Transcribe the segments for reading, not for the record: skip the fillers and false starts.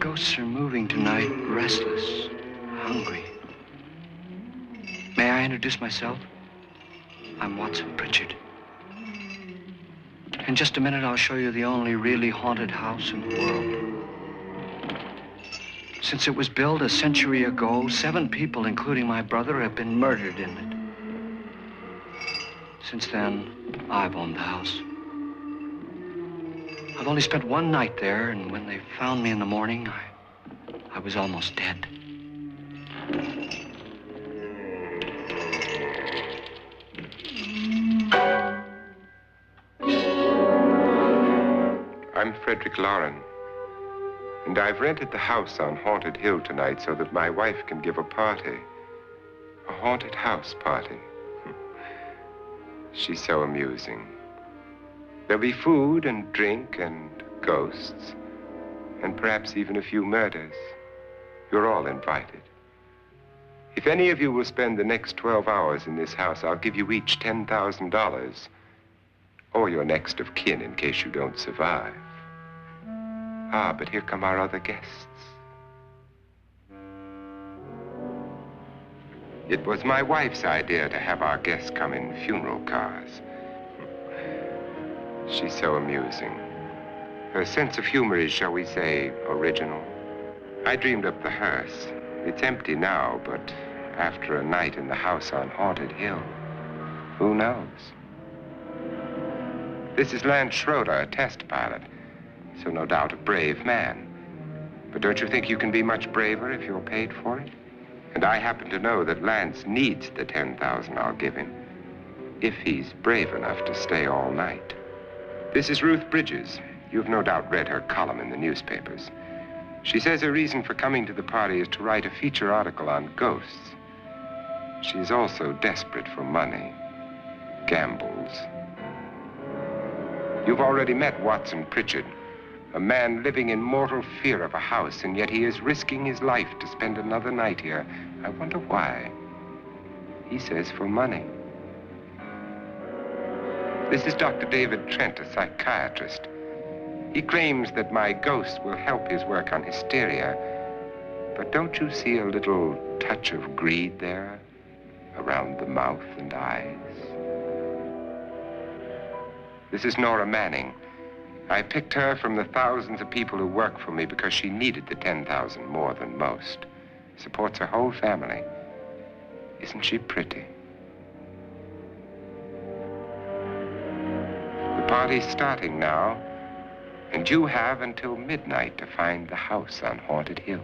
ghosts are moving tonight, restless, hungry. May I introduce myself? I'm Watson Pritchard. In just a minute, I'll show you the only really haunted house in the world. Since it was built a century ago, 7 people, including my brother, have been murdered in it. Since then, I've owned the house. I've only spent one night there, and when they found me in the morning, I was almost dead. I'm Frederick Lauren, and I've rented the house on Haunted Hill tonight so that my wife can give a party. A haunted house party. She's so amusing. There'll be food and drink and ghosts, and perhaps even a few murders. You're all invited. If any of you will spend the next 12 hours in this house, I'll give you each $10,000, or your next of kin in case you don't survive. Ah, but here come our other guests. It was my wife's idea to have our guests come in funeral cars. She's so amusing. Her sense of humor is, shall we say, original. I dreamed up the hearse. It's empty now, but after a night in the house on Haunted Hill, who knows? This is Lance Schroeder, a test pilot, so no doubt a brave man. But don't you think you can be much braver if you're paid for it? And I happen to know that Lance needs the $10,000 I'll give him, if he's brave enough to stay all night. This is Ruth Bridges. You've no doubt read her column in the newspapers. She says her reason for coming to the party is to write a feature article on ghosts. She's also desperate for money, gambles. You've already met Watson Pritchard, a man living in mortal fear of a house, and yet he is risking his life to spend another night here. I wonder why. He says for money. This is Dr. David Trent, a psychiatrist. He claims that my ghost will help his work on hysteria. But don't you see a little touch of greed there around the mouth and eyes? This is Nora Manning. I picked her from the thousands of people who work for me because she needed the $10,000 more than most. Supports her whole family. Isn't she pretty? The party's starting now, and you have until midnight to find the house on Haunted Hill.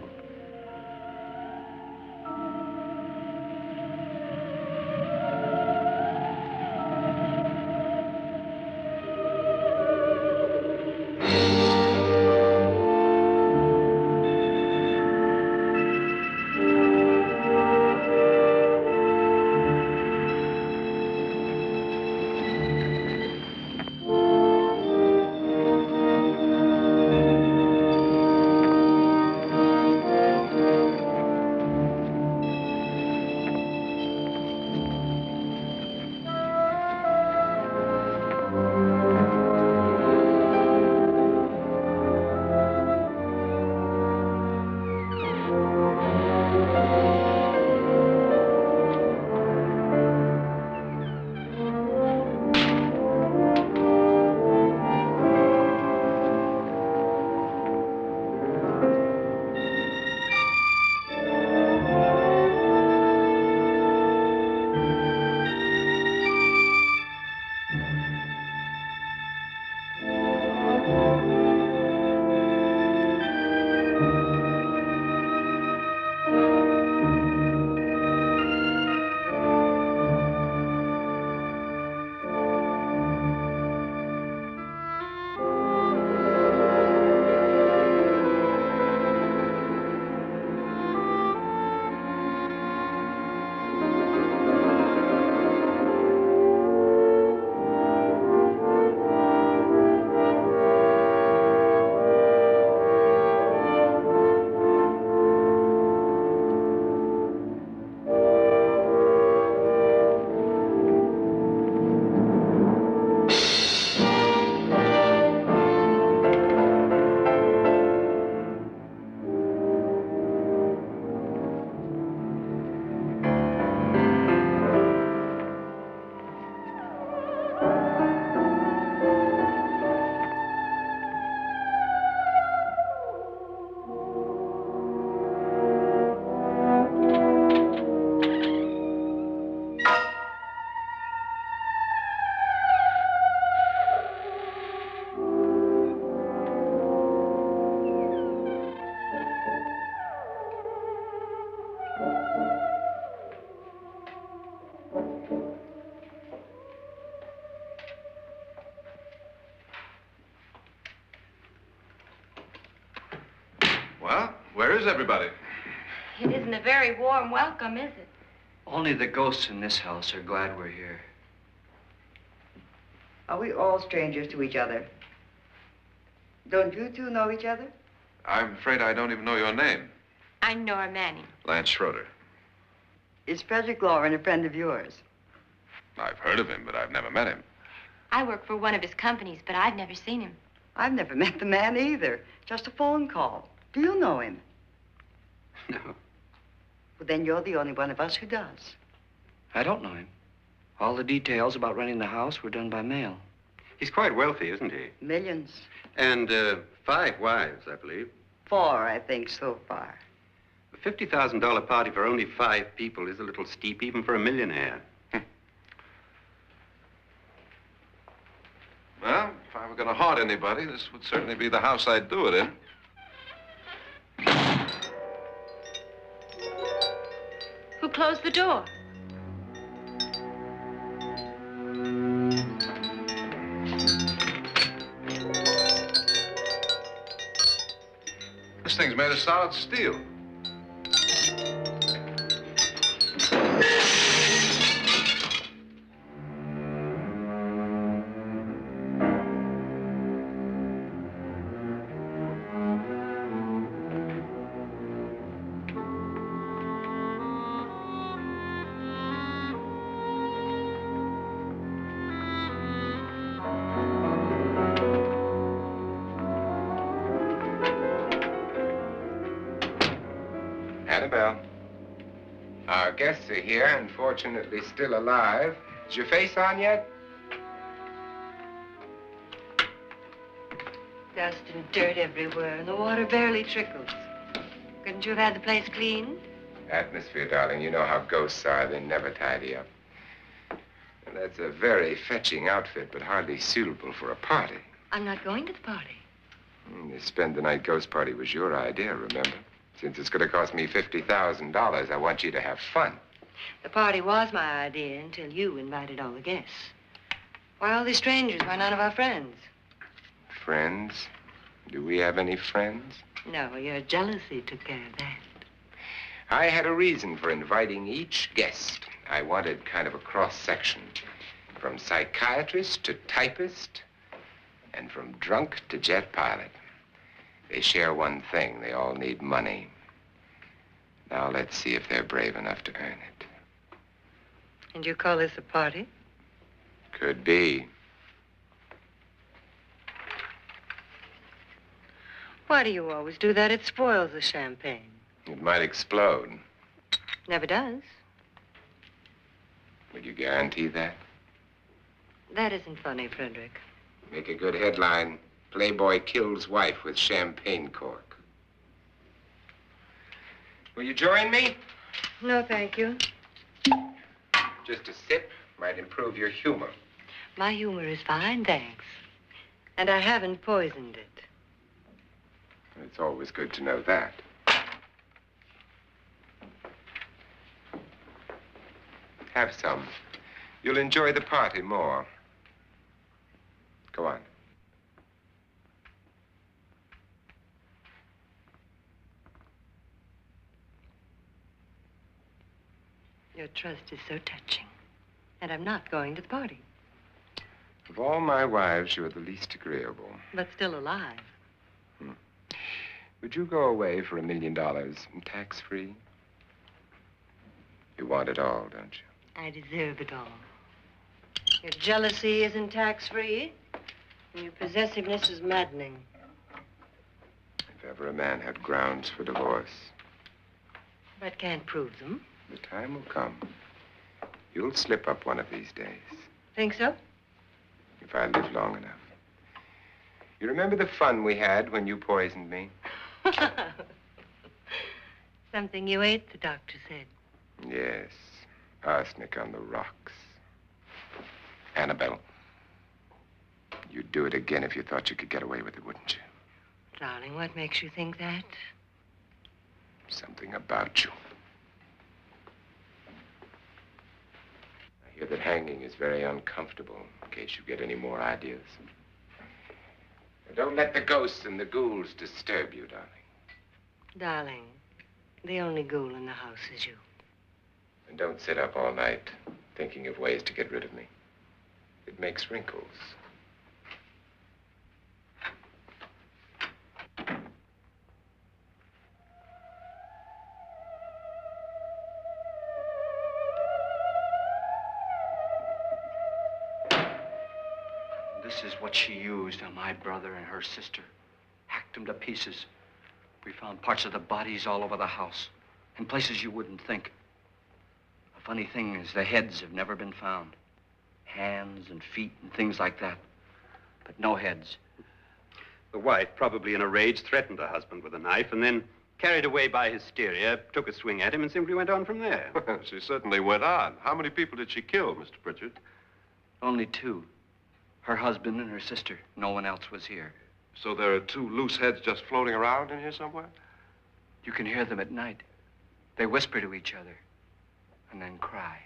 Well, where is everybody? It isn't a very warm welcome, is it? Only the ghosts in this house are glad we're here. Are we all strangers to each other? Don't you two know each other? I'm afraid I don't even know your name. I'm Nora Manning. Lance Schroeder. Is Frederick Lauren a friend of yours? I've heard of him, but I've never met him. I work for one of his companies, but I've never seen him. I've never met the man either. Just a phone call. Do you know him? No, Well, then you're the only one of us who does. I don't know him. All the details about running the house were done by mail. He's quite wealthy, isn't he? Millions. And 5 wives, I believe. 4, I think, so far. A $50,000 party for only 5 people is a little steep, even for a millionaire. Well, if I were going to haunt anybody, this would certainly be the house I'd do it in. Who closed the door? This thing's made of solid steel. Annabelle, our guests are here, unfortunately still alive. Is your face on yet? Dust and dirt everywhere, and the water barely trickles. Couldn't you have had the place cleaned? Atmosphere, darling. You know how ghosts are. They never tidy up. And that's a very fetching outfit, but hardly suitable for a party. I'm not going to the party. The spend-the-night ghost party was your idea, remember? Since it's going to cost me $50,000, I want you to have fun. The party was my idea until you invited all the guests. Why all these strangers? Why none of our friends? Friends? Do we have any friends? No, your jealousy took care of that. I had a reason for inviting each guest. I wanted kind of a cross-section. From psychiatrist to typist, and from drunk to jet pilot. They share one thing. They all need money. Now let's see if they're brave enough to earn it. And you call this a party? Could be. Why do you always do that? It spoils the champagne. It might explode. Never does. Would you guarantee that? That isn't funny, Frederick. Make a good headline. Playboy kills wife with champagne cork. Will you join me? No, thank you. Just a sip might improve your humor. My humor is fine, thanks. And I haven't poisoned it. It's always good to know that. Have some. You'll enjoy the party more. Go on. Your trust is so touching. And I'm not going to the party. Of all my wives, you're the least agreeable. But still alive. Would you go away for $1 million and tax-free? You want it all, don't you? I deserve it all. Your jealousy isn't tax-free, and your possessiveness is maddening. If ever a man had grounds for divorce. But can't prove them. The time will come. You'll slip up one of these days. Think so? If I live long enough. You remember the fun we had when you poisoned me? Something you ate, the doctor said. Yes. Arsenic on the rocks. Annabelle, you'd do it again if you thought you could get away with it, wouldn't you? Darling, what makes you think that? Something about you. I hear that hanging is very uncomfortable, in case you get any more ideas. Don't let the ghosts and the ghouls disturb you, darling. Darling, the only ghoul in the house is you. And don't sit up all night thinking of ways to get rid of me. It makes wrinkles. This is what she used on my brother and her sister. Hacked them to pieces. We found parts of the bodies all over the house, in places you wouldn't think. The funny thing is the heads have never been found. Hands and feet and things like that. But no heads. The wife, probably in a rage, threatened her husband with a knife and then, carried away by hysteria, took a swing at him and simply went on from there. She certainly went on. How many people did she kill, Mr. Pritchard? Only two. Her husband and her sister. No one else was here. So there are two loose heads just floating around in here somewhere? You can hear them at night. They whisper to each other and then cry.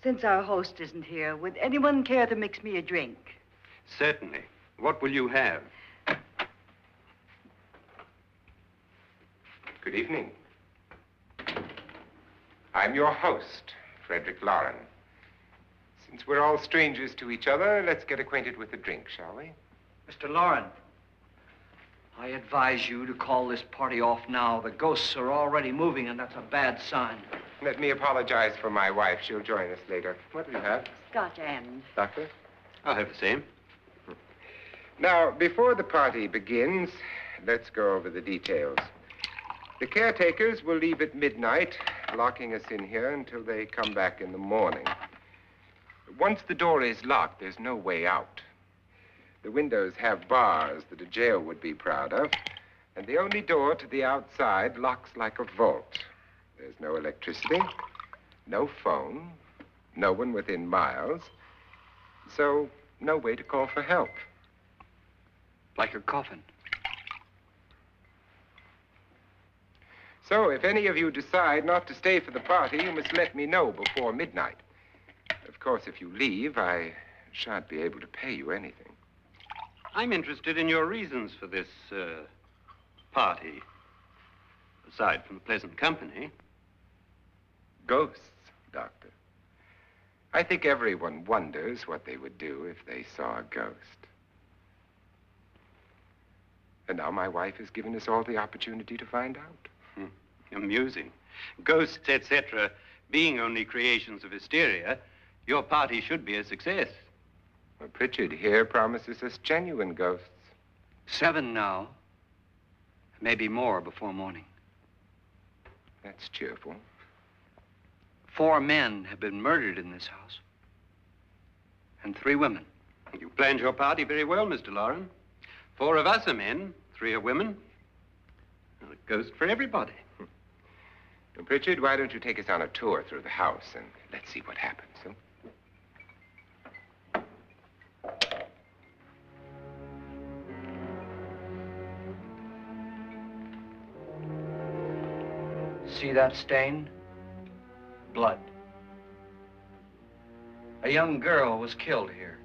Since our host isn't here, would anyone care to mix me a drink? Certainly. What will you have? Good evening. I'm your host, Frederick Lauren. Since we're all strangers to each other, let's get acquainted with a drink, shall we? Mr. Lauren, I advise you to call this party off now. The ghosts are already moving, and that's a bad sign. Let me apologize for my wife. She'll join us later. What do you have? Scotch and. Doctor? I'll have the same. Now, before the party begins, let's go over the details. The caretakers will leave at midnight, locking us in here until they come back in the morning. Once the door is locked, there's no way out. The windows have bars that a jail would be proud of, and the only door to the outside locks like a vault. There's no electricity, no phone, no one within miles, so no way to call for help. Like a coffin. So if any of you decide not to stay for the party, you must let me know before midnight. Of course, if you leave, I shan't be able to pay you anything. I'm interested in your reasons for this, party. Aside from the pleasant company. Ghosts, Doctor. I think everyone wonders what they would do if they saw a ghost. And now my wife has given us all the opportunity to find out. Amusing. Ghosts, etc., being only creations of hysteria, your party should be a success. Well, Pritchard here promises us genuine ghosts. 7 now. Maybe more before morning. That's cheerful. 4 men have been murdered in this house. And 3 women. You planned your party very well, Mr. Lauren. 4 of us are men, 3 are women. Well, a ghost for everybody. Well, Pritchard, why don't you take us on a tour through the house and let's see what happens, huh? See that stain? Blood. A young girl was killed here.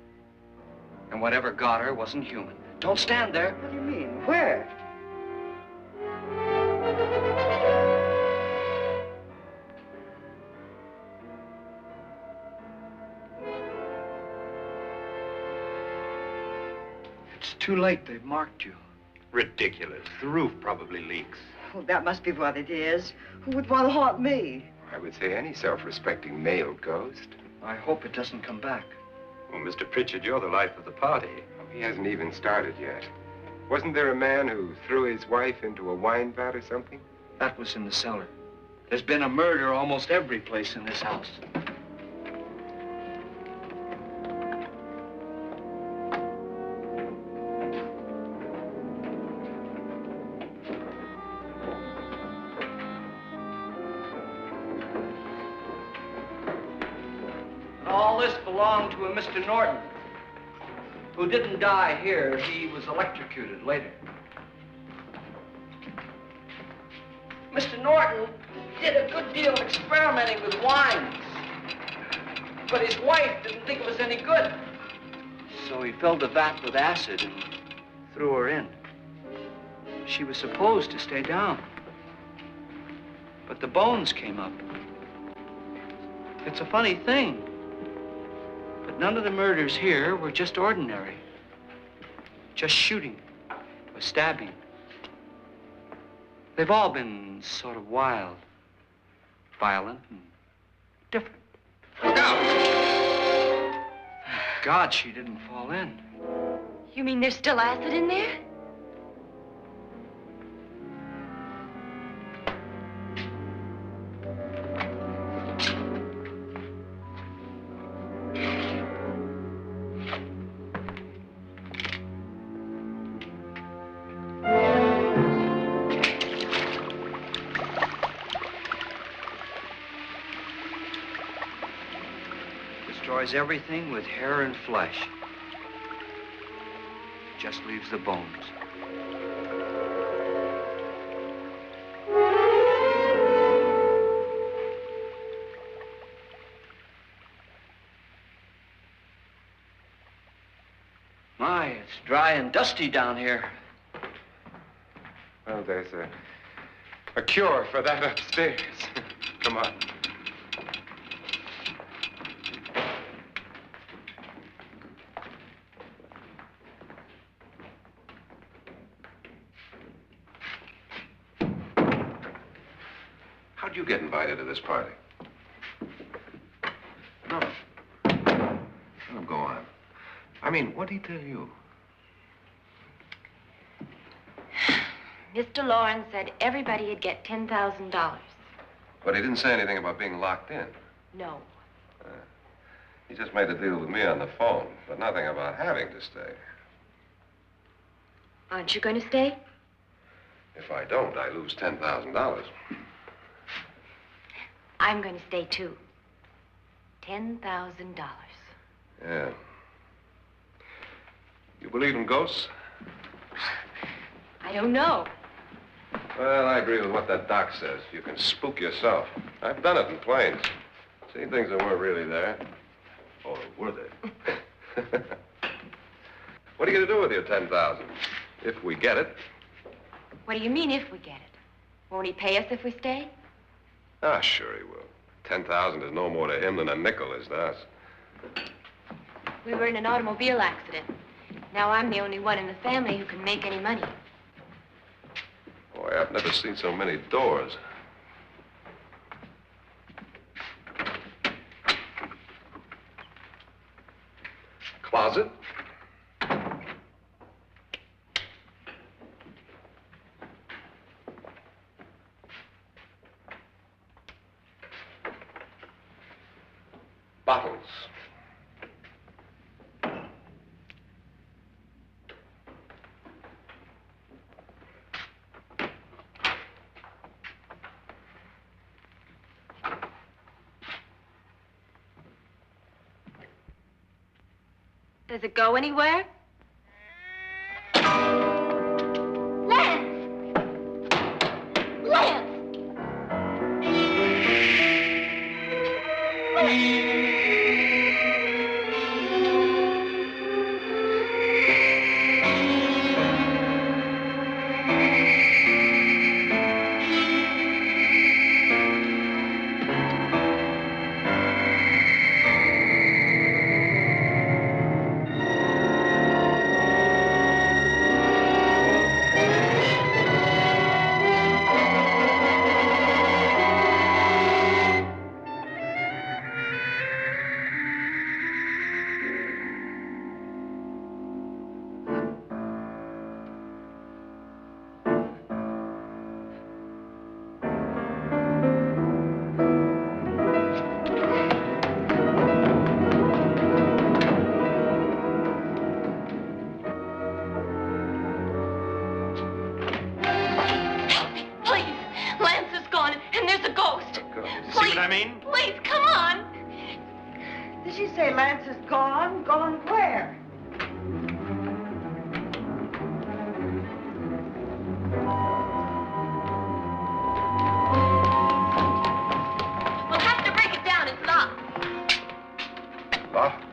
And whatever got her wasn't human. Don't stand there. What do you mean? Where? It's too late. They've marked you. Ridiculous. The roof probably leaks. Oh, that must be what it is. Who would want to haunt me? I would say any self-respecting male ghost. I hope it doesn't come back. Well, Mr. Pritchard, you're the life of the party. Oh, he hasn't even started yet. Wasn't there a man who threw his wife into a wine vat or something? That was in the cellar. There's been a murder almost every place in this house. All this belonged to a Mr. Norton, who didn't die here. He was electrocuted later. Mr. Norton did a good deal of experimenting with wines, but his wife didn't think it was any good. So he filled the vat with acid and threw her in. She was supposed to stay down. But the bones came up. It's a funny thing, but none of the murders here were just ordinary. Just shooting or stabbing. They've all been sort of wild, violent, and different. Look out! Thank God she didn't fall in. You mean there's still acid in there? Destroys everything with hair and flesh. Just leaves the bones. My, it's dry and dusty down here. Well, there's a cure for that upstairs. Come on. How'd you get invited to this party? No. Oh, go on. I mean, what'd he tell you? Mr. Lawrence said everybody'd get $10,000. But he didn't say anything about being locked in. No. He just made a deal with me on the phone, but nothing about having to stay. Aren't you going to stay? If I don't, I lose $10,000. I'm going to stay, too. $10,000. Yeah. You believe in ghosts? I don't know. Well, I agree with what that doc says. You can spook yourself. I've done it in planes. Seen things that weren't really there. Or were they? What are you going to do with your $10,000? If we get it. What do you mean, if we get it? Won't he pay us if we stay? Ah, sure he will. 10,000 is no more to him than a nickel is to us. We were in an automobile accident. Now I'm the only one in the family who can make any money. Boy, I've never seen so many doors. Closet. Bottles. Does it go anywhere? Lance! Lance! Please, come on. Did she say Lance is gone? Gone where? We'll have to break it down. It's locked. Locked?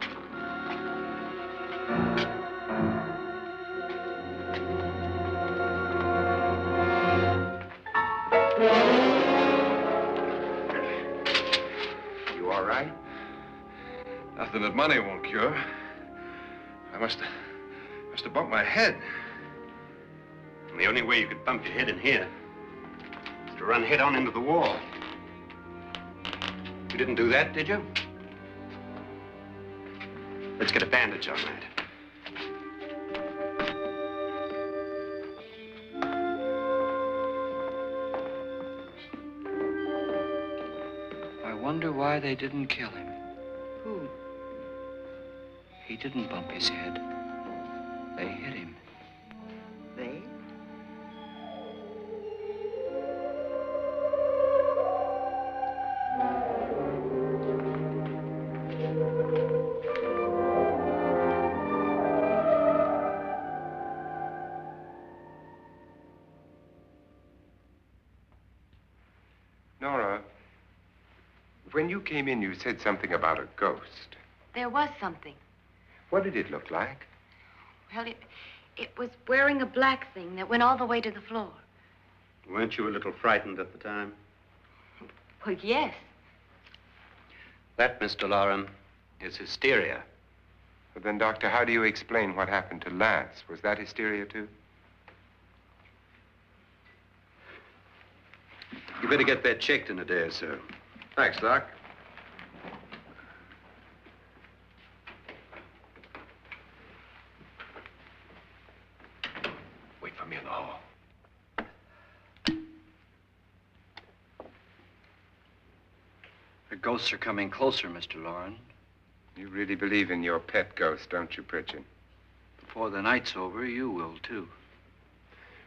something that money won't cure. I must have bumped my head. And the only way you could bump your head in here is to run head on into the wall. You didn't do that, did you? Let's get a bandage on that. I wonder why they didn't kill him. Who? He didn't bump his head. They hit him. They? Nora, when you came in, you said something about a ghost. There was something. What did it look like? Well, it was wearing a black thing that went all the way to the floor. Weren't you a little frightened at the time? Well, yes. That, Mr. Loren, is hysteria. Well, then, Doctor, how do you explain what happened to Lance? Was that hysteria, too? You better get that checked in a day or so. Thanks, Doc. Wait for me in the hall. The ghosts are coming closer, Mr. Loren. You really believe in your pet ghost, don't you, Pritchard? Before the night's over, you will, too.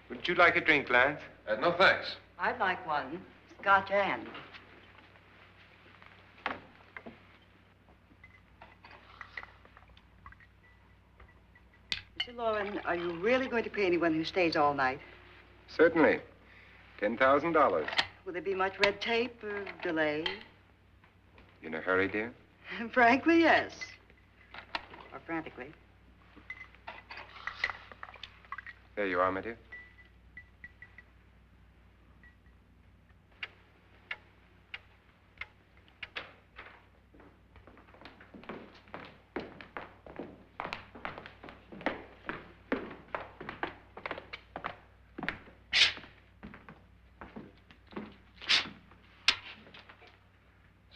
Would you like a drink, Lance? No, thanks. I'd like one. Scotch and. Mr. Loren, are you really going to pay anyone who stays all night? Certainly. $10,000. Will there be much red tape or delay? You in a hurry, dear? Frankly, yes. Or frantically. There you are, my dear.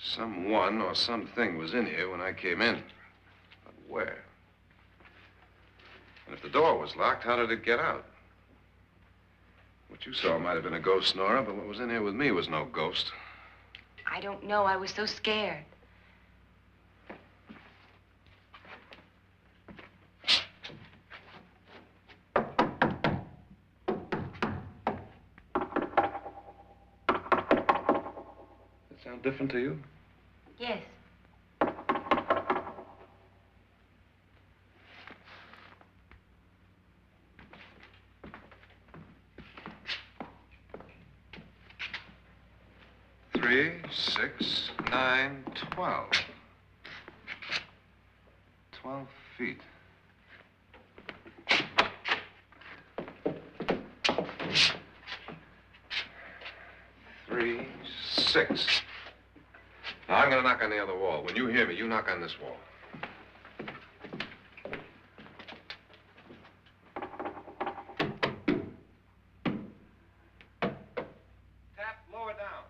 Someone or something was in here when I came in. But where? And if the door was locked, how did it get out? What you saw might have been a ghost, Nora, but what was in here with me was no ghost. I don't know. I was so scared. Does that sound different to you? Yes. Three, 6, 9, 12. 12 feet. Three, 6. Now, I'm going to knock on the other wall. When you hear me, you knock on this wall. Tap lower down.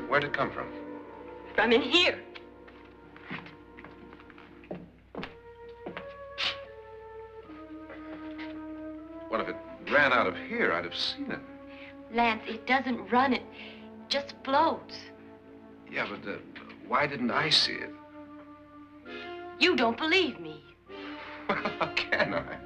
Where'd it come from? From in here. What if it ran out of here? I'd have seen it. Lance, it doesn't run. It just floats. Yeah, but why didn't I see it? You don't believe me. Well, how can I?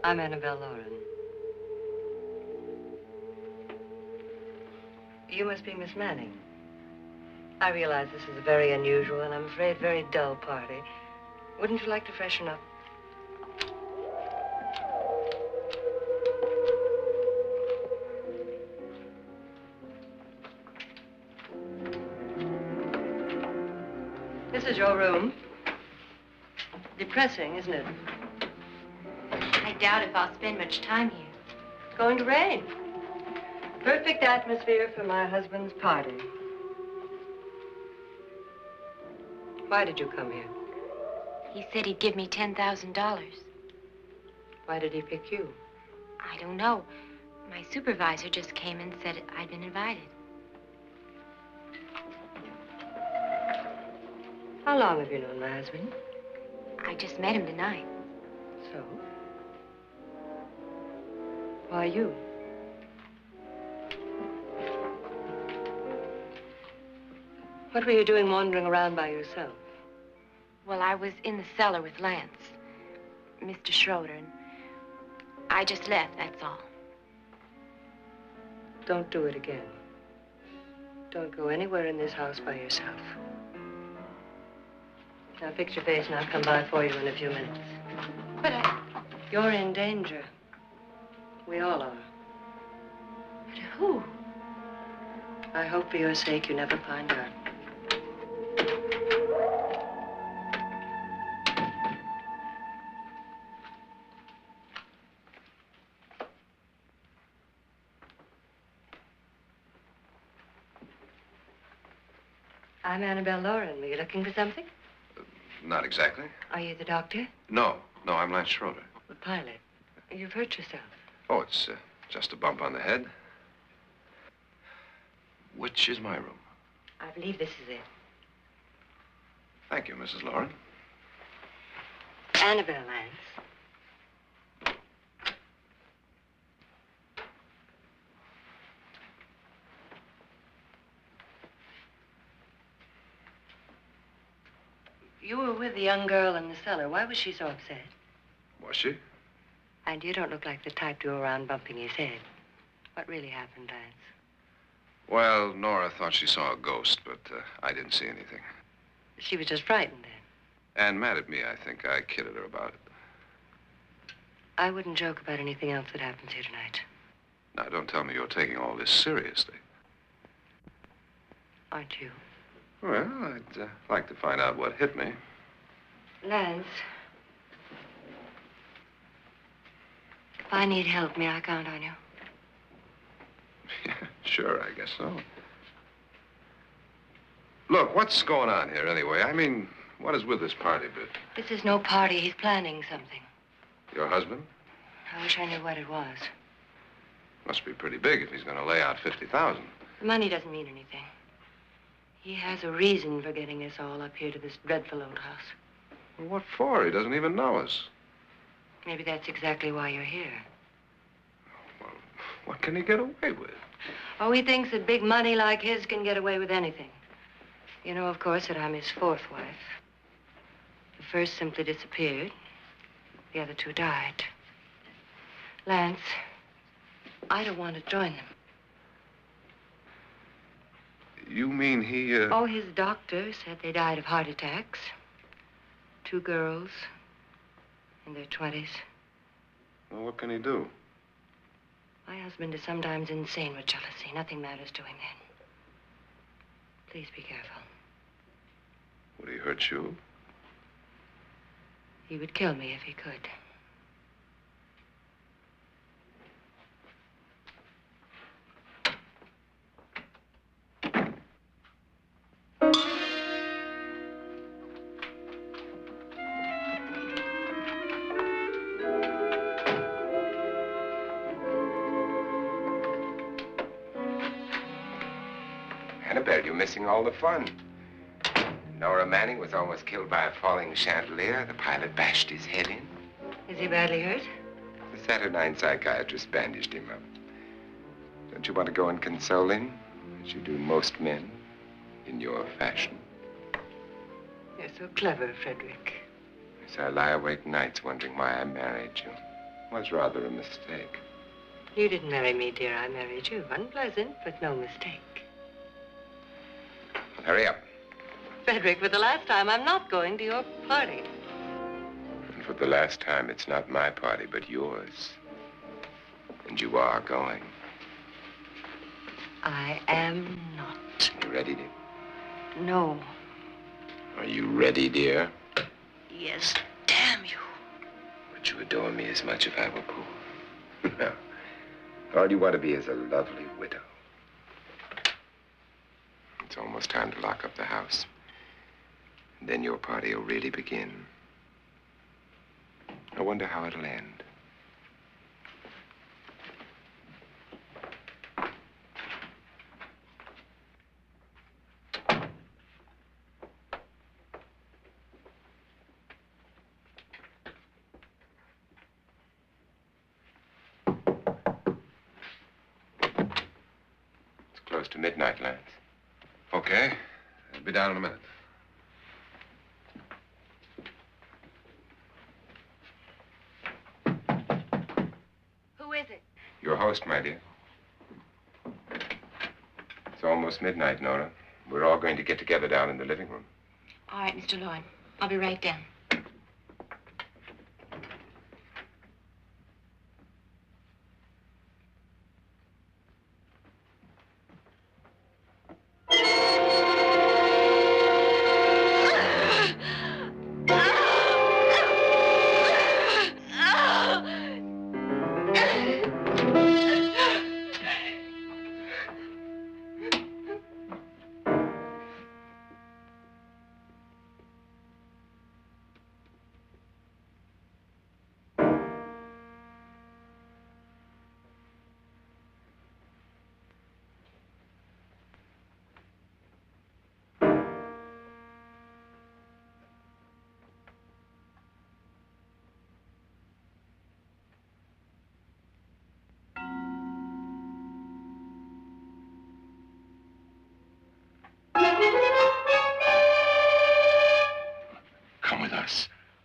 I'm Annabelle Lauren. You must be Miss Manning. I realize this is a very unusual and I'm afraid very dull party. Wouldn't you like to freshen up? This is your room. Depressing, isn't it? I doubt if I'll spend much time here. It's going to rain. Perfect atmosphere for my husband's party. Why did you come here? He said he'd give me $10,000. Why did he pick you? I don't know. My supervisor just came and said I'd been invited. How long have you known my husband? I just met him tonight. So? Why you? What were you doing wandering around by yourself? Well, I was in the cellar with Lance, Mr. Schroeder, and I just left, that's all. Don't do it again. Don't go anywhere in this house by yourself. Now fix your face and I'll come by for you in a few minutes. But You're in danger. We all are. But who? I hope for your sake you never find out. I'm Annabelle Lauren. Were you looking for something? Not exactly. Are you the doctor? No, I'm Lance Schroeder. The pilot. You've hurt yourself. Oh, it's just a bump on the head. Which is my room? I believe this is it. Thank you, Mrs. Lauren. Annabelle, Lance. You were with the young girl in the cellar. Why was she so upset? Was she? And you don't look like the type to go around bumping his head. What really happened, Lance? Well, Nora thought she saw a ghost, but I didn't see anything. She was just frightened then. And mad at me, I think. I kidded her about it. I wouldn't joke about anything else that happens here tonight. Now, don't tell me you're taking all this seriously. Aren't you? Well, I'd like to find out what hit me. Lance. If I need help, may I count on you? Yeah, sure, I guess so. Look, what's going on here anyway? I mean, what is with this party bit? This is no party. He's planning something. Your husband? I wish I knew what it was. Must be pretty big if he's going to lay out 50,000. The money doesn't mean anything. He has a reason for getting us all up here to this dreadful old house. Well, what for? He doesn't even know us. Maybe that's exactly why you're here. Well, what can he get away with? Oh, he thinks that big money like his can get away with anything. You know, of course, that I'm his fourth wife. The first simply disappeared. The other two died. Lance, I don't want to join them. You mean he, Oh, his doctor said they died of heart attacks. 2 girls in their 20s. Well, what can he do? My husband is sometimes insane with jealousy. Nothing matters to him then. Please be careful. Would he hurt you? He would kill me if he could. Annabelle, you're missing all the fun. Nora Manning was almost killed by a falling chandelier. The pilot bashed his head in. Is he badly hurt? The Saturnine psychiatrist bandaged him up. Don't you want to go and console him, as you do most men, in your fashion? You're so clever, Frederick. Yes, I lie awake nights wondering why I married you. was rather a mistake. You didn't marry me, dear. I married you. Unpleasant, but no mistake. Hurry up. Frederick, for the last time, I'm not going to your party. And for the last time, it's not my party, but yours. And you are going. I am not. You ready, dear? No. Are you ready, dear? Yes, damn you. Would you adore me as much if I were poor? No. All you want to be is a lovely widow. It's almost time to lock up the house. And then your party will really begin. I wonder how it'll end. Close to midnight, Lance. Okay. I'll be down in a minute. Who is it? Your host, my dear. It's almost midnight, Nora. We're all going to get together down in the living room. All right, Mr. Lloyd. I'll be right down.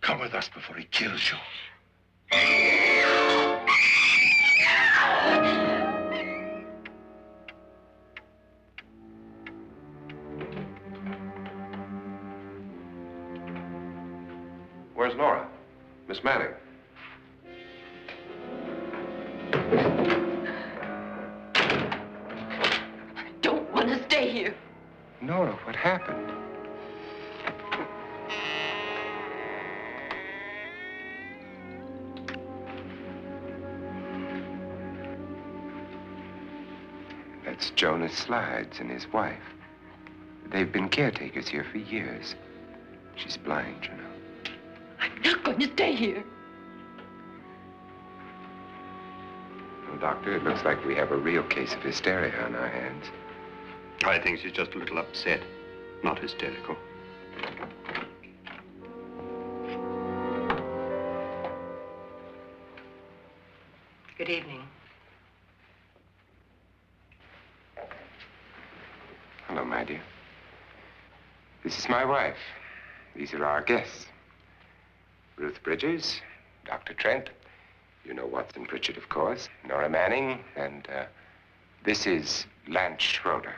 Come with us before he kills you. Where's Nora? Miss Manning. I don't want to stay here. Nora, what happened? That's Jonas Slides and his wife. They've been caretakers here for years. She's blind, you know. I'm not going to stay here. Well, Doctor, it looks like we have a real case of hysteria on our hands. I think she's just a little upset, not hysterical. Good evening. Hello, my dear. This is my wife. These are our guests. Ruth Bridges, Dr. Trent. You know Watson Pritchard, of course. Nora Manning, and this is Lance Schroeder.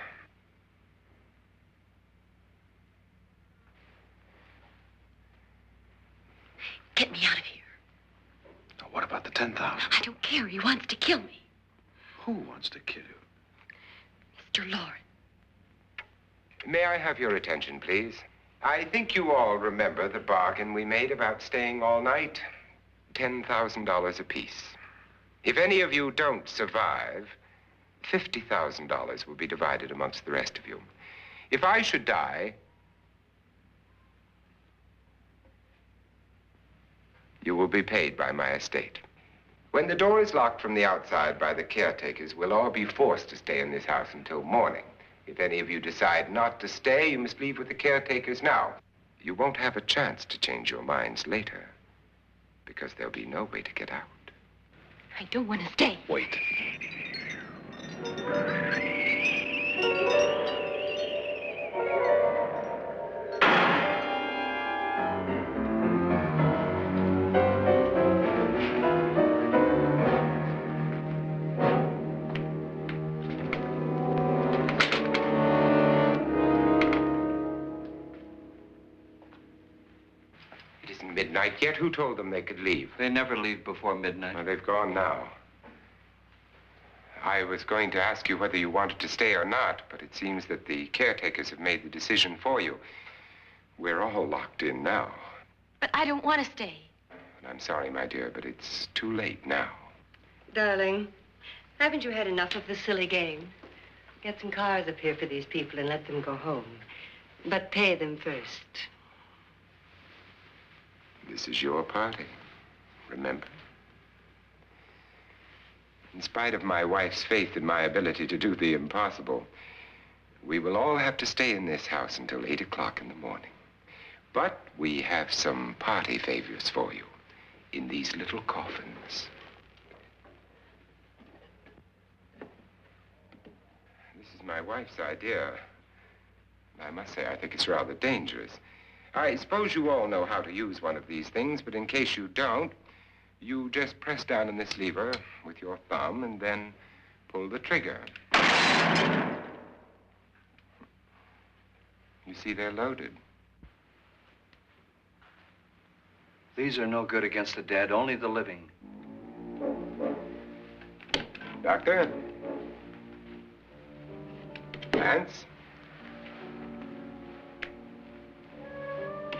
Get me out of here. Now, what about the 10,000? I don't care. He wants to kill me. Who wants to kill you? Mr. Lawrence. May I have your attention, please? I think you all remember the bargain we made about staying all night. $10,000 apiece. If any of you don't survive, $50,000 will be divided amongst the rest of you. If I should die, you will be paid by my estate. When the door is locked from the outside by the caretakers, we'll all be forced to stay in this house until morning. If any of you decide not to stay, you must leave with the caretakers now. You won't have a chance to change your minds later, because there'll be no way to get out. I don't want to stay. Wait. isn't midnight yet. Who told them they could leave? They never leave before midnight. Well, they've gone now. I was going to ask you whether you wanted to stay or not, but it seems that the caretakers have made the decision for you. We're all locked in now. But I don't want to stay. And I'm sorry, my dear, but it's too late now. Darling, haven't you had enough of the silly game? Get some cars up here for these people and let them go home. But pay them first. This is your party, remember? In spite of my wife's faith in my ability to do the impossible, we will all have to stay in this house until 8 o'clock in the morning. But we have some party favors for you in these little coffins. This is my wife's idea. I must say, I think it's rather dangerous. I suppose you all know how to use one of these things, but in case you don't, you just press down on this lever with your thumb and then pull the trigger. You see, they're loaded. These are no good against the dead, only the living. Doctor? Lance?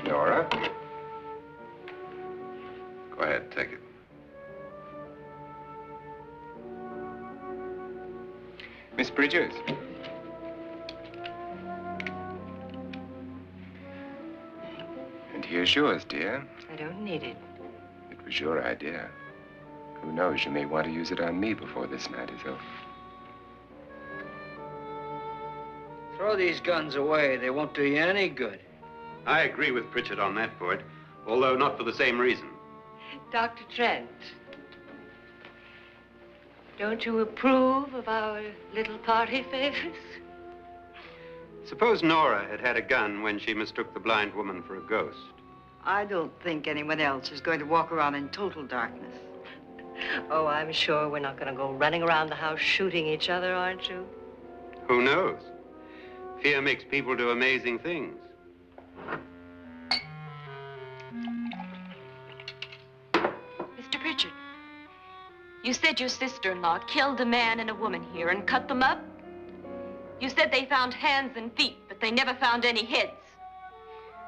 Nora? Go ahead, take it. Miss Bridges? And here's yours, dear. I don't need it. It was your idea. Who knows, you may want to use it on me before this night is over. Throw these guns away. They won't do you any good. I agree with Pritchard on that point, although not for the same reason. Dr. Trent, don't you approve of our little party favors? Suppose Nora had had a gun when she mistook the blind woman for a ghost. I don't think anyone else is going to walk around in total darkness. Oh, I'm sure we're not going to go running around the house shooting each other, aren't you? Who knows? Fear makes people do amazing things. Mr. Pritchard, you said your sister-in-law killed a man and a woman here and cut them up? You said they found hands and feet, but they never found any heads.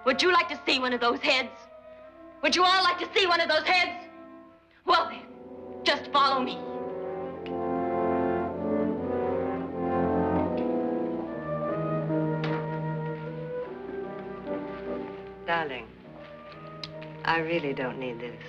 Would you like to see one of those heads? Would you all like to see one of those heads? Well then, just follow me. Darling, I really don't need this.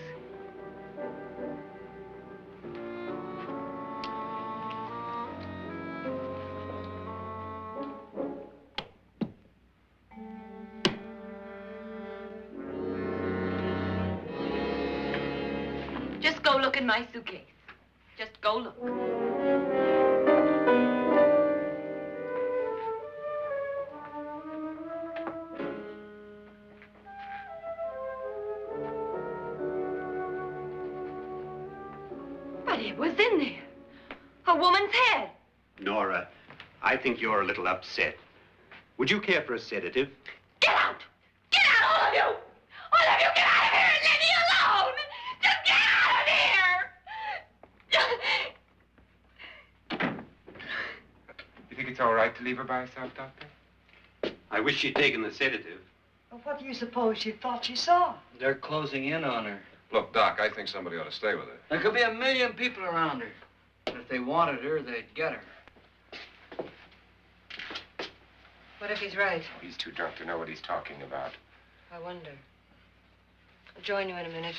Just go look in my suitcase. Just go look. But it was in there. A woman's head. Nora, I think you're a little upset. Would you care for a sedative? Get out! Get out, all of you! All of you, get out of here and leave me alone! Just get out of here! You think it's all right to leave her by herself, Doctor? I wish she'd taken the sedative. Well, what do you suppose she thought she saw? They're closing in on her. Look, Doc, I think somebody ought to stay with her. There could be 1,000,000 people around her. And if they wanted her, they'd get her. What if he's right? He's too drunk to know what he's talking about. I wonder. I'll join you in a minute.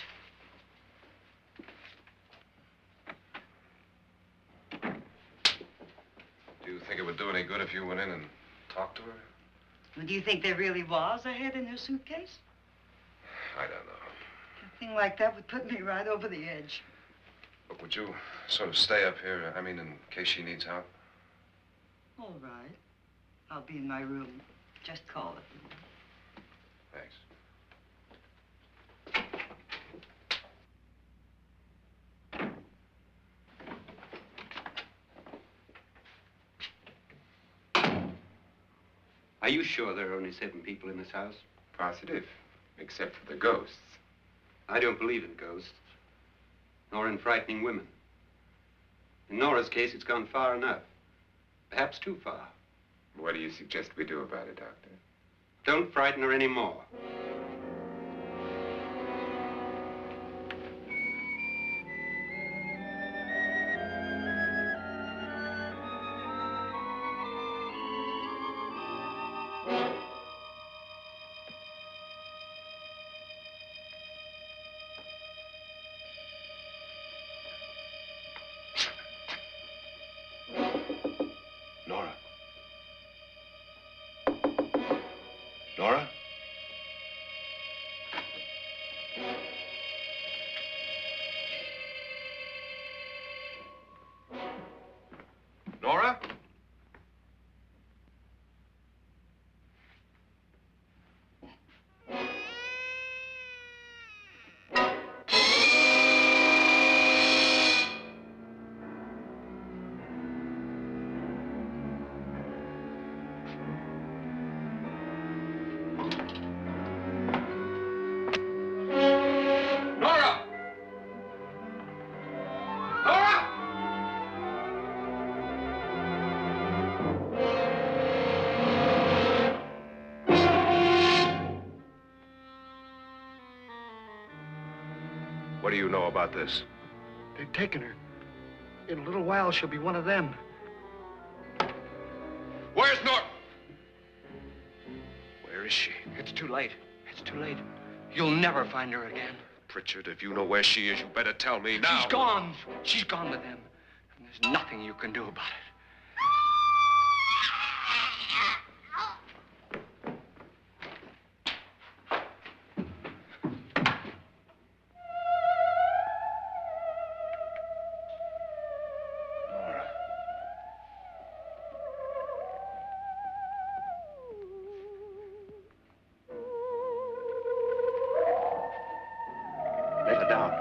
Do you think it would do any good if you went in and talked to her? Well, do you think there really was a head in her suitcase? I don't know. A thing like that would put me right over the edge. But would you sort of stay up here, I mean, in case she needs help? All right. I'll be in my room. Just call it. Thanks. Are you sure there are only 7 people in this house? Positive, except for the ghosts. I don't believe in ghosts, nor in frightening women. In Nora's case, it's gone far enough. Perhaps too far. What do you suggest we do about it, Doctor? Don't frighten her anymore. Nora? Nora? Nora? Nora! Nora! What do you know about this? They've taken her. In a little while, she'll be one of them. Where's Nora? Where is she? It's too late. It's too late. You'll never find her again. Pritchard, if you know where she is, you better tell me now. She's gone. She's gone with them. And there's nothing you can do about it. Nora. Let her down.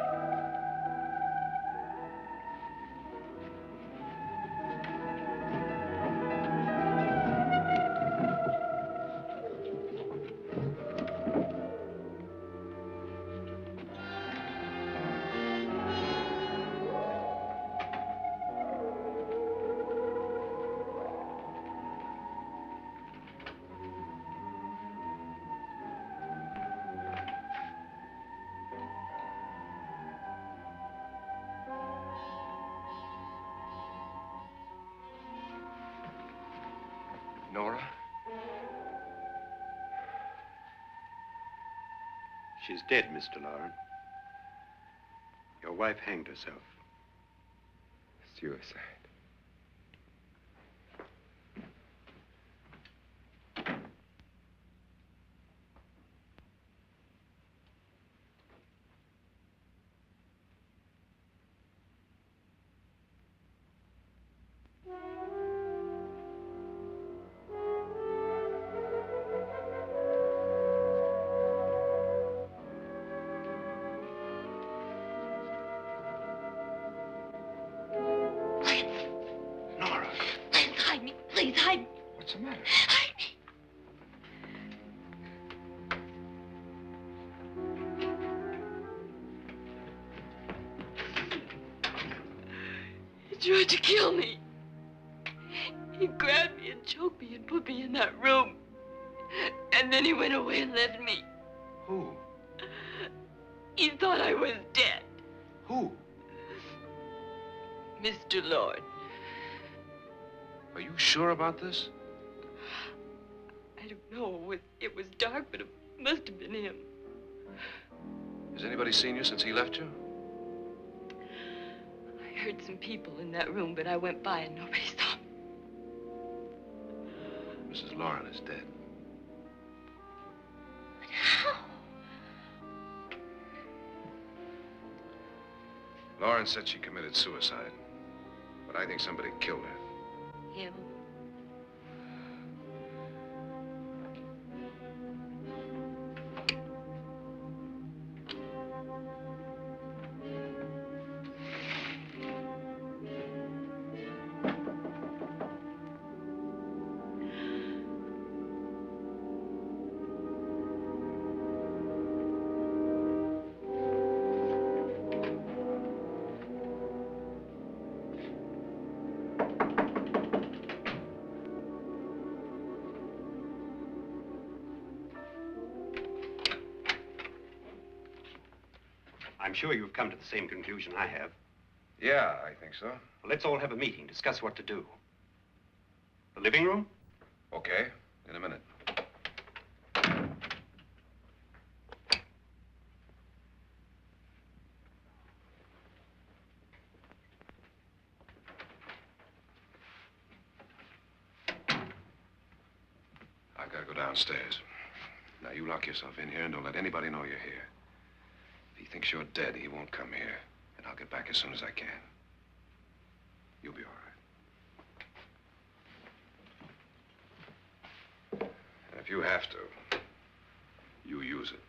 Nora? She's dead, Mr. Lauren. Your wife hanged herself. Suicide. Nora, Please hide me. Please hide me. What's the matter? Hide me. He tried to kill me. He grabbed me and choked me and put me in that room. And then he went away and left me. who? He thought I was dead. Who? Mr. Lord. Are you sure about this? I don't know. It was dark, but it must have been him. Has anybody seen you since he left you? I heard some people in that room, but I went by and nobody saw me. Mrs. Lauren is dead. But how? Lauren said she committed suicide, but I think somebody killed her. Him. I'm sure you've come to the same conclusion I have. Yeah, I think so. Well, let's all have a meeting, discuss what to do. The living room? Okay, in a minute. I've got to go downstairs. Now, you lock yourself in here and don't let anybody know you're here. If he thinks you're dead, he won't come here. And I'll get back as soon as I can. You'll be all right. And if you have to, you use it.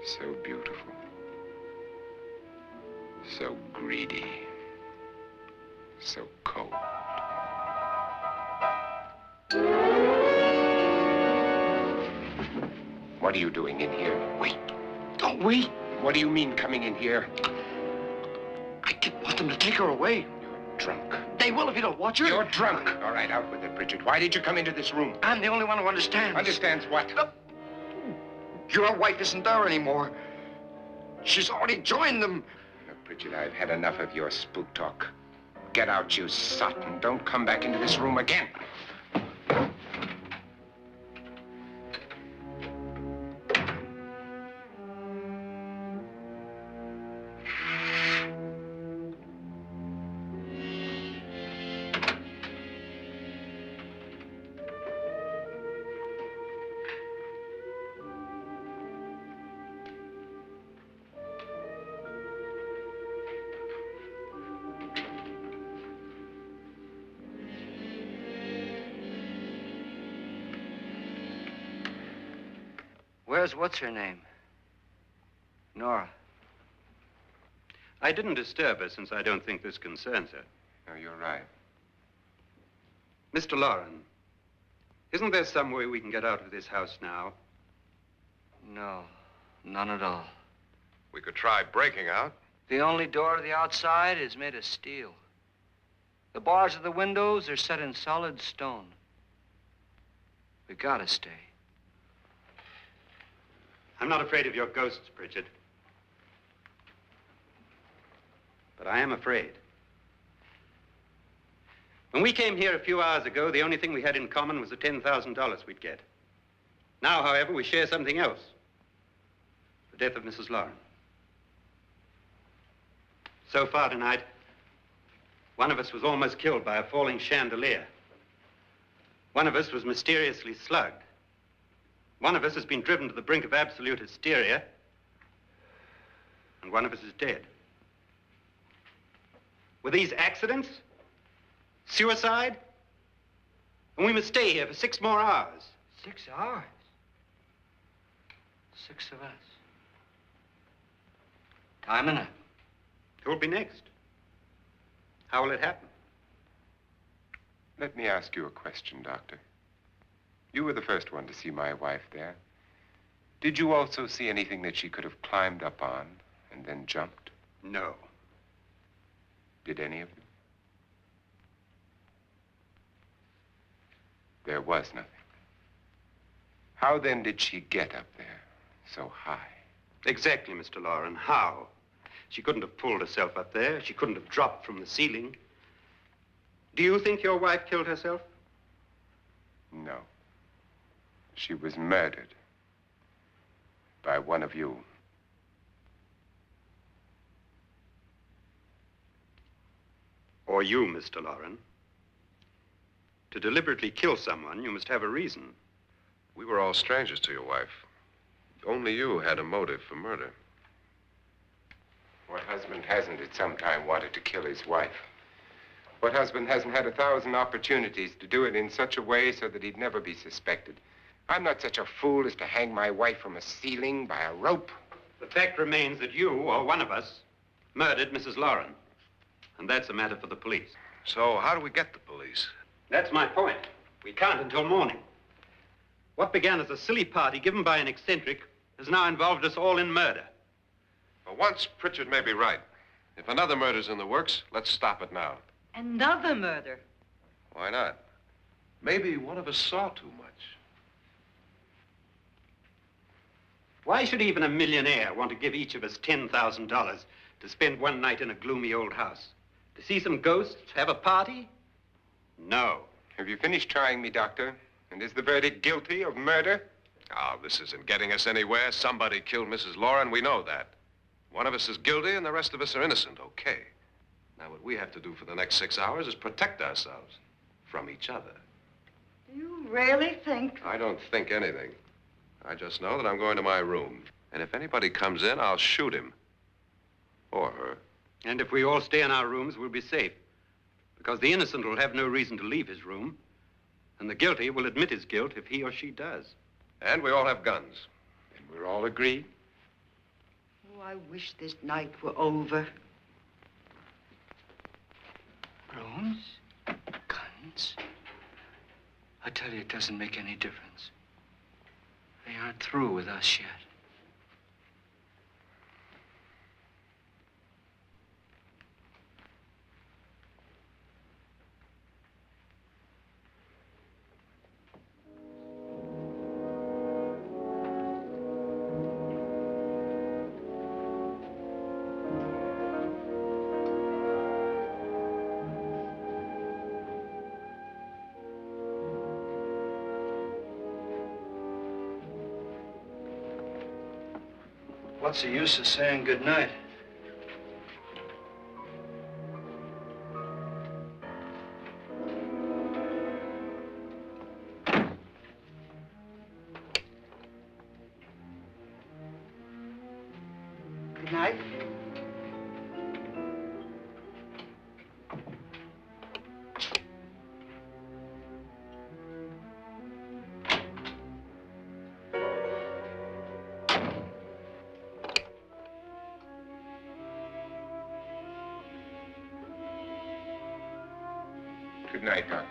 So beautiful. So greedy. So cold. What are you doing in here? Wait. Don't wait. What do you mean coming in here? I didn't want them to take her away. You're drunk. They will if you don't watch her. You're drunk. All right, out with it, Bridget. Why did you come into this room? I'm the only one who understands. Understands what? Your wife isn't there anymore. She's already joined them. Look, Bridget, I've had enough of your spook talk. Get out, you sot, and don't come back into this room again. Where's what's-her-name? Nora. I didn't disturb her since I don't think this concerns her. No, you're right. Mr. Loren, isn't there some way we can get out of this house now? No, none at all. We could try breaking out. The only door to the outside is made of steel. The bars of the windows are set in solid stone. We gotta stay. I'm not afraid of your ghosts, Bridget. But I am afraid. When we came here a few hours ago, the only thing we had in common was the $10,000 we'd get. Now, however, we share something else. The death of Mrs. Loren. So far tonight, one of us was almost killed by a falling chandelier. One of us was mysteriously slugged. One of us has been driven to the brink of absolute hysteria, and one of us is dead. Were these accidents? Suicide? And we must stay here for 6 more hours. 6 hours? 6 of us. Time enough. Who'll be next? How will it happen? Let me ask you a question, Doctor. You were the first one to see my wife there. Did you also see anything that she could have climbed up on and then jumped? No. Did any of you? There was nothing. How then did she get up there so high? Exactly, Mr. Loren. How? She couldn't have pulled herself up there. She couldn't have dropped from the ceiling. Do you think your wife killed herself? No. She was murdered by one of you. Or you, Mr. Loren. To deliberately kill someone, you must have a reason. We were all strangers to your wife. Only you had a motive for murder. What husband hasn't at some time wanted to kill his wife? What husband hasn't had 1,000 opportunities to do it in such a way so that he'd never be suspected? I'm not such a fool as to hang my wife from a ceiling by a rope. The fact remains that you, or one of us, murdered Mrs. Lauren. And that's a matter for the police. So how do we get the police? That's my point. We can't until morning. What began as a silly party given by an eccentric has now involved us all in murder. For once, Pritchard may be right. If another murder's in the works, let's stop it now. Another murder? Why not? Maybe one of us saw too much. Why should even a millionaire want to give each of us $10,000 to spend one night in a gloomy old house? To see some ghosts, have a party? No. Have you finished trying me, Doctor? And is the verdict guilty of murder? Oh, this isn't getting us anywhere. Somebody killed Mrs. Lauren. We know that. One of us is guilty and the rest of us are innocent, okay. Now, what we have to do for the next 6 hours is protect ourselves from each other. Do you really think? I don't think anything. I just know that I'm going to my room. And if anybody comes in, I'll shoot him. Or her. And if we all stay in our rooms, we'll be safe. Because the innocent will have no reason to leave his room. And the guilty will admit his guilt if he or she does. And we all have guns. And we're all agreed? Oh, I wish this night were over. Brooms? Guns? I tell you, it doesn't make any difference. They aren't through with us yet. What's the use of saying goodnight? Good night. Good night, Doctor.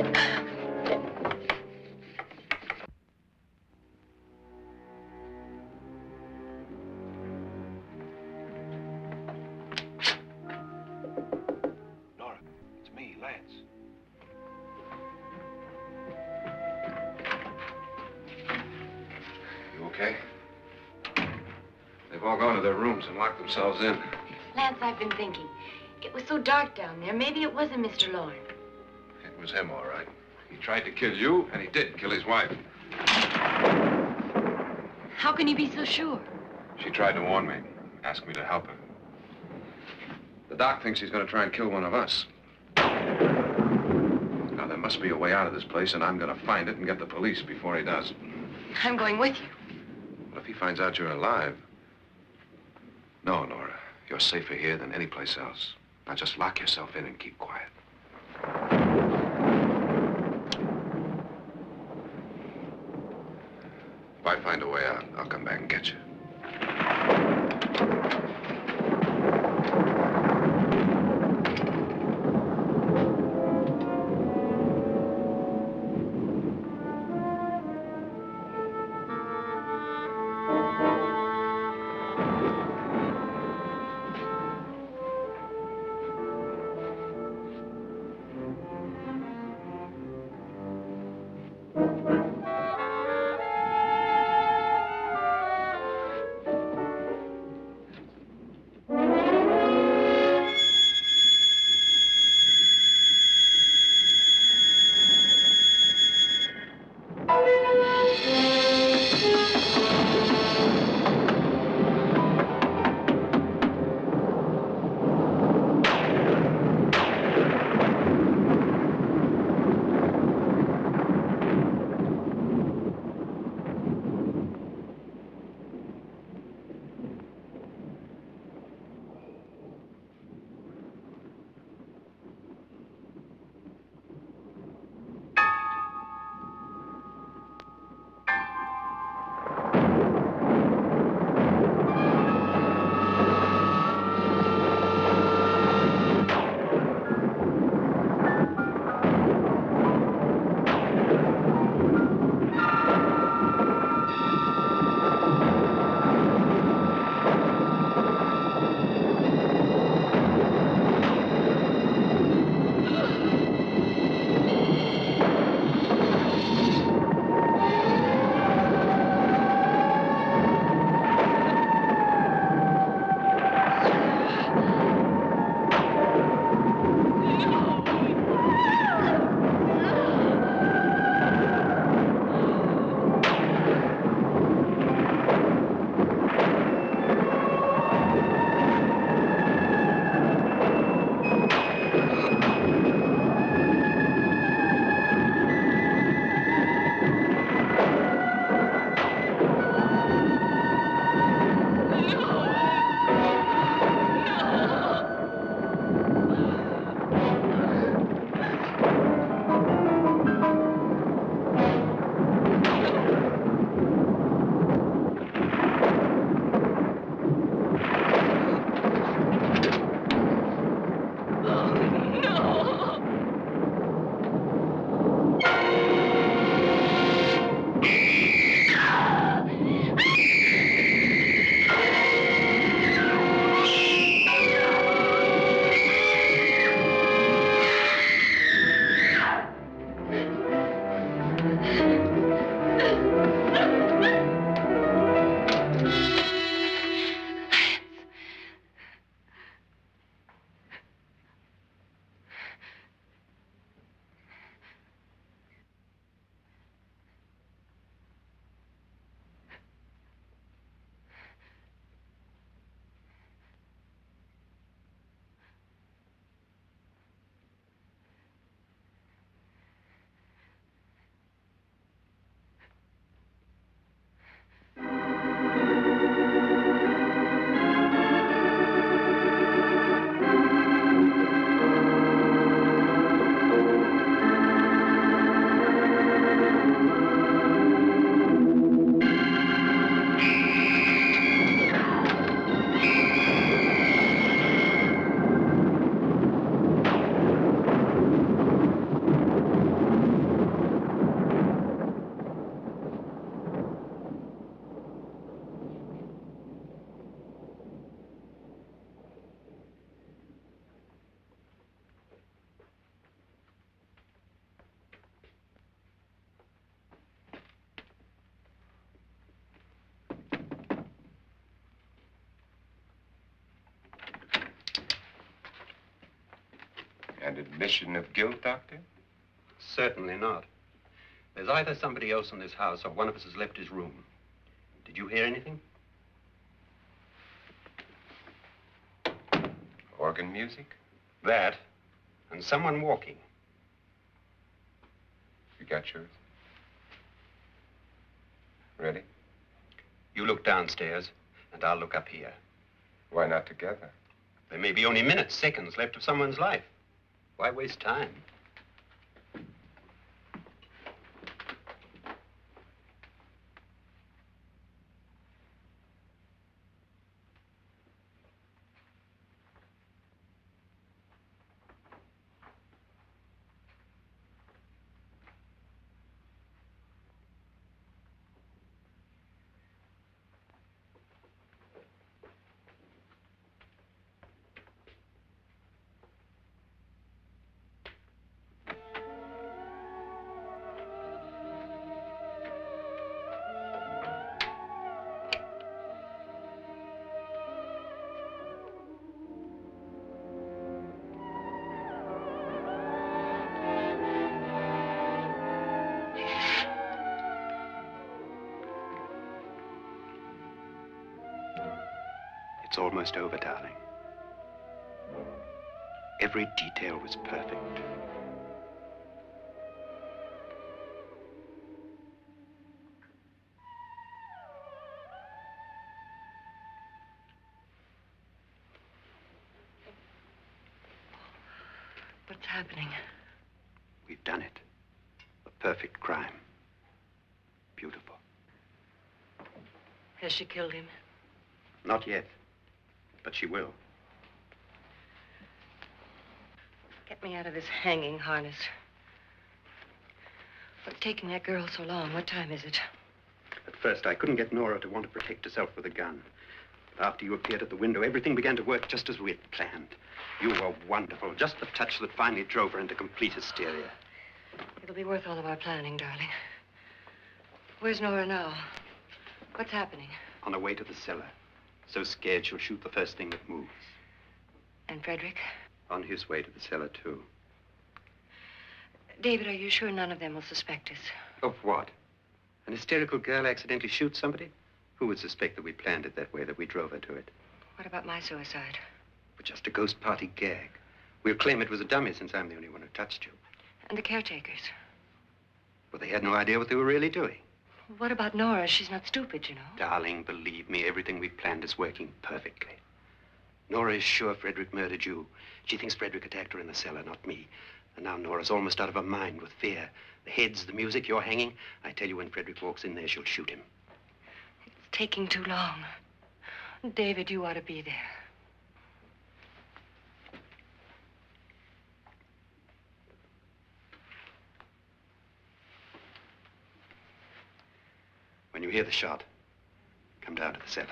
Nora, it's me, Lance. You okay? They've all gone to their rooms and locked themselves in. Lance, I've been thinking. It was so dark down there. Maybe it wasn't Mr. Lorne. It was him, all right. He tried to kill you, and he did kill his wife. How can you be so sure? She tried to warn me, asked me to help her. The doc thinks he's going to try and kill one of us. Now, there must be a way out of this place, and I'm going to find it and get the police before he does. I'm going with you. Well, if he finds out you're alive... No, Nora. You're safer here than any place else. Now, just lock yourself in and keep quiet. If I find a way out, I'll come back and get you. An admission of guilt, Doctor? Certainly not. There's either somebody else in this house or one of us has left his room. Did you hear anything? Organ music? That, and someone walking. You got yours? Ready? You look downstairs, and I'll look up here. Why not together? There may be only minutes, seconds left of someone's life. Why waste time? It's almost over, darling. Every detail was perfect. What's happening? We've done it. A perfect crime. Beautiful. Has she killed him? Not yet, but she will. Get me out of this hanging harness. What's taking that girl so long? What time is it? At first, I couldn't get Nora to want to protect herself with a gun. But after you appeared at the window, everything began to work just as we had planned. You were wonderful. Just the touch that finally drove her into complete hysteria. It'll be worth all of our planning, darling. Where's Nora now? What's happening? On her way to the cellar. So scared she'll shoot the first thing that moves. And Frederick? On his way to the cellar, too. David, are you sure none of them will suspect us? Of what? An hysterical girl accidentally shoots somebody? Who would suspect that we planned it that way, that we drove her to it? What about my suicide? But just a ghost party gag. We'll claim it was a dummy since I'm the only one who touched you. And the caretakers? Well, they had no idea what they were really doing. What about Nora? She's not stupid, you know. Darling, believe me, everything we planned is working perfectly. Nora is sure Frederick murdered you. She thinks Frederick attacked her in the cellar, not me. And now Nora's almost out of her mind with fear. The heads, the music, you're hanging. I tell you, when Frederick walks in there, she'll shoot him. It's taking too long. David, you ought to be there. When you hear the shot, come down to the cellar.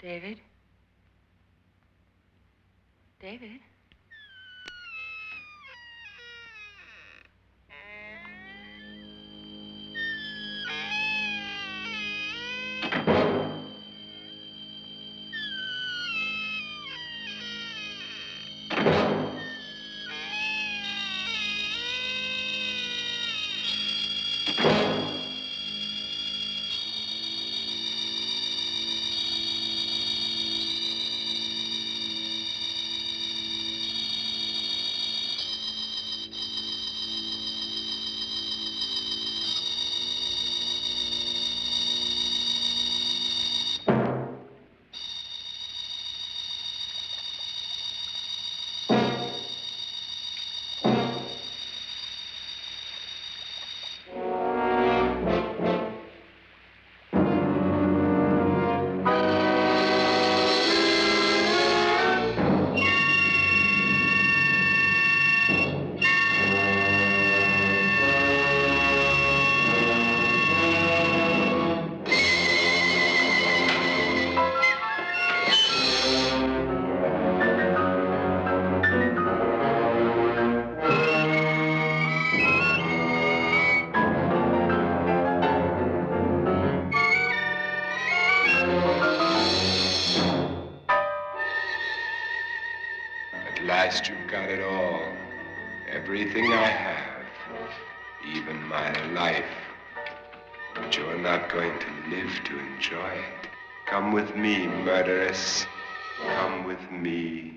David? David? At last you've got it all. Everything I have. Even my life. But you're not going to live to enjoy it. Come with me, murderess. Come with me.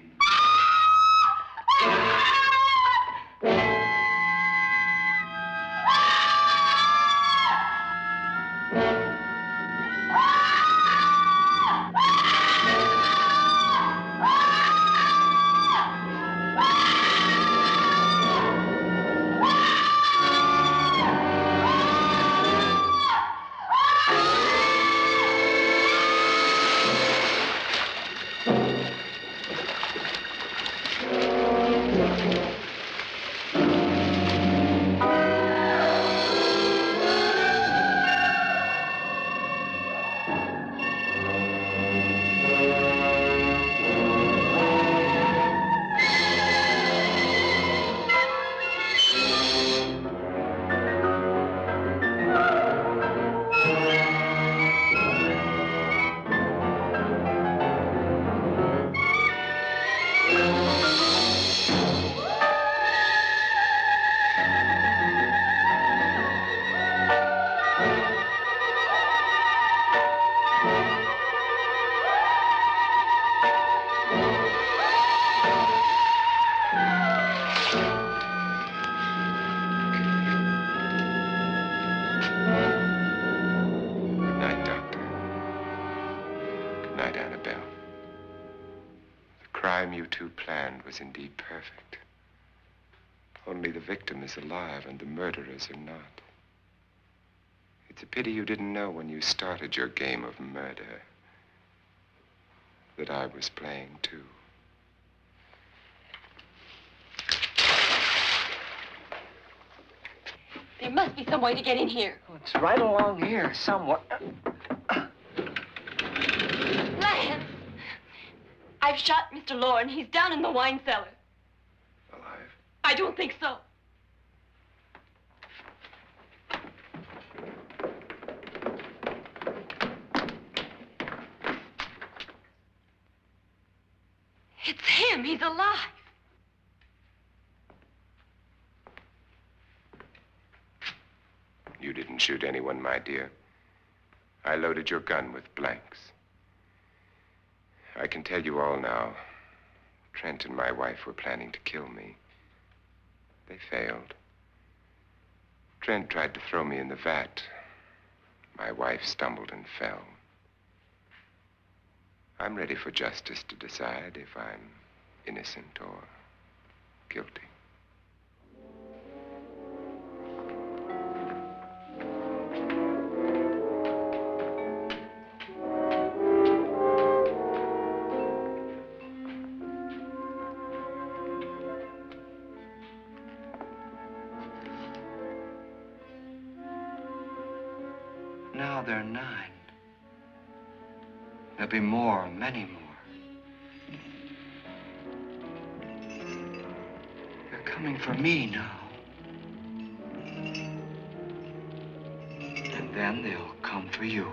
You two planned was indeed perfect. Only the victim is alive and the murderers are not. It's a pity you didn't know when you started your game of murder that I was playing too. There must be some way to get in here. Oh, it's right along here somewhere. Lance! I've shot Mr. Loren. He's down in the wine cellar. Alive? I don't think so. It's him. He's alive. You didn't shoot anyone, my dear. I loaded your gun with blanks. I can tell you all now. Trent and my wife were planning to kill me. They failed. Trent tried to throw me in the vat. My wife stumbled and fell. I'm ready for justice to decide if I'm innocent or guilty. Now they're 9. There'll be more, many more. They're coming for me now. And then they'll come for you.